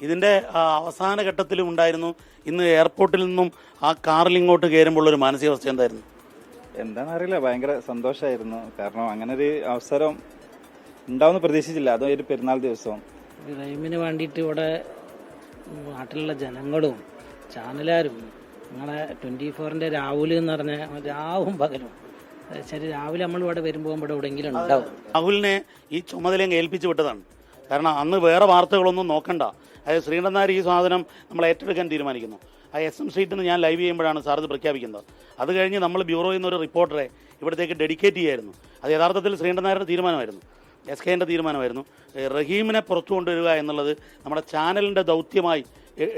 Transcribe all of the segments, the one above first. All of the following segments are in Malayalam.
ഇതിൻ്റെ അവസാന ഘട്ടത്തിലും ഉണ്ടായിരുന്നു. ഇന്ന് എയർപോർട്ടിൽ നിന്നും ആ കാറിൽ ഇങ്ങോട്ട് കയറുമ്പോൾ ഒരു മാനസികാവസ്ഥ എന്തായിരുന്നു? എന്താണെന്നറിയില്ല, ഭയങ്കര സന്തോഷമായിരുന്നു. കാരണം അങ്ങനെ ഒരു അവസരം ഉണ്ടാവുമെന്ന് പ്രതീക്ഷിച്ചില്ല, അതും ഒരു പെരുന്നാൾ ദിവസവും. റഹീമിന് വേണ്ടിയിട്ട് ഇവിടെ നാട്ടിലുള്ള ജനങ്ങളും ചാനലുകാരും നിങ്ങളെ 24-ന്റെ രാഹുൽ എന്ന് പറഞ്ഞ രാവും പകലും ശരി, രാവിലെ നമ്മൾ ഇവിടെ വരുമ്പോൾ ഇവിടെ എവിടെയെങ്കിലും ഉണ്ടാവും. രാഹുലിനെ ഈ ചുമതലയും ഏൽപ്പിച്ചു വിട്ടതാണ്. കാരണം അന്ന് വേറെ വാർത്തകളൊന്നും നോക്കണ്ട. അതായത് ശ്രീകണ്ഠൻ നായർ ഈ സാധനം നമ്മൾ ഏറ്റെടുക്കാൻ തീരുമാനിക്കുന്നു. ആ SM സ്ട്രീറ്റിൽ നിന്ന് ഞാൻ ലൈവ് ചെയ്യുമ്പോഴാണ് സാർ ഇത് പ്രഖ്യാപിക്കുന്നത്. അത് കഴിഞ്ഞ് നമ്മൾ ബ്യൂറോയിൽ നിന്ന് ഒരു റിപ്പോർട്ടറെ ഇവിടത്തേക്ക് ഡെഡിക്കേറ്റ് ചെയ്യായിരുന്നു. അത് യഥാർത്ഥത്തിൽ ശ്രീകണ്ഠൻ നായരുടെ തീരുമാനമായിരുന്നു, SKൻ്റെ തീരുമാനമായിരുന്നു. റഹീമിനെ പുറത്തു കൊണ്ടുവരിക എന്നുള്ളത് നമ്മുടെ ചാനലിൻ്റെ ദൗത്യമായി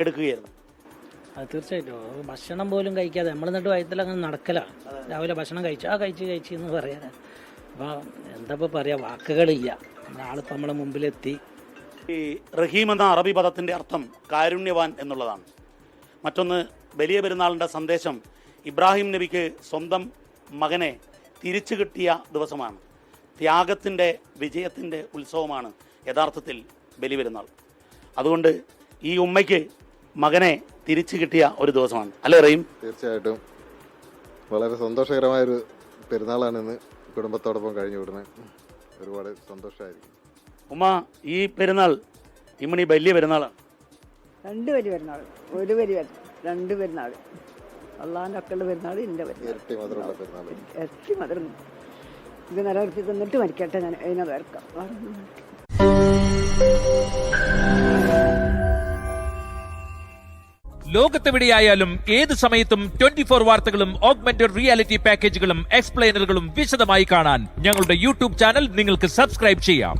എടുക്കുകയായിരുന്നു. അത് തീർച്ചയായിട്ടും ഭക്ഷണം പോലും കഴിക്കാതെ നമ്മൾ എന്നിട്ട് വയറ്റിൽ അങ്ങനെ നടക്കലാണ്. രാവിലെ ഭക്ഷണം കഴിച്ചു എന്ന് പറയാൻ അപ്പോൾ എന്താ ഇപ്പോൾ പറയുക, വാക്കുകളില്ല. ആളിപ്പോൾ നമ്മളെ മുമ്പിലെത്തി. ഈ റഹീം എന്ന അറബി പദത്തിൻ്റെ അർത്ഥം കാരുണ്യവാൻ എന്നുള്ളതാണ്. മറ്റൊന്ന്, വലിയ പെരുന്നാളിൻ്റെ സന്ദേശം ഇബ്രാഹിം നബിക്ക് സ്വന്തം മകനെ തിരിച്ചു കിട്ടിയ ദിവസമാണ്. ത്യാഗത്തിൻ്റെ വിജയത്തിൻ്റെ ഉത്സവമാണ് യഥാർത്ഥത്തിൽ ബലി പെരുന്നാൾ. അതുകൊണ്ട് ഈ ഉമ്മയ്ക്ക് മകനെ തിരിച്ചു കിട്ടിയ ഒരു ദിവസമാണ്, അല്ലേ റഹീം? തീർച്ചയായിട്ടും വളരെ സന്തോഷകരമായൊരു പെരുന്നാളാണിന്ന് കുടുംബത്തോടൊപ്പം കഴിഞ്ഞു വിടുന്നത്. ഒരുപാട് സന്തോഷമായിരിക്കും. ഉമ്മ, ഈ പെരുന്നാൾ ഇമ്മണി വലിയ പെരുന്നാളാണ്. രണ്ട് വലിയ പെരുന്നാൾ, ഒരു വലിയ രണ്ട് പെരുന്നാൾ. അള്ളാഹിൻ്റെ അക്കളുടെ പെരുന്നാൾ, എൻ്റെ ഇരട്ടി മധുരമുള്ള പെരുന്നാൾ. ഇരട്ടി മധുരം. ഇത് നിലനിർത്തി തിന്നിട്ട് മരിക്കട്ടെ, ഞാൻ അതിനെ വേർക്കാം. ലോകത്തെവിടെയായാലും ഏത് സമയത്തും 24 വാർത്തകളും ഓഗ്മെന്റഡ് റിയാലിറ്റി പാക്കേജുകളും എക്സ്പ്ലെയിനറുകളും വിശദമായി കാണാൻ ഞങ്ങളുടെ യൂട്യൂബ് ചാനൽ നിങ്ങൾക്ക് സബ്സ്ക്രൈബ് ചെയ്യാം.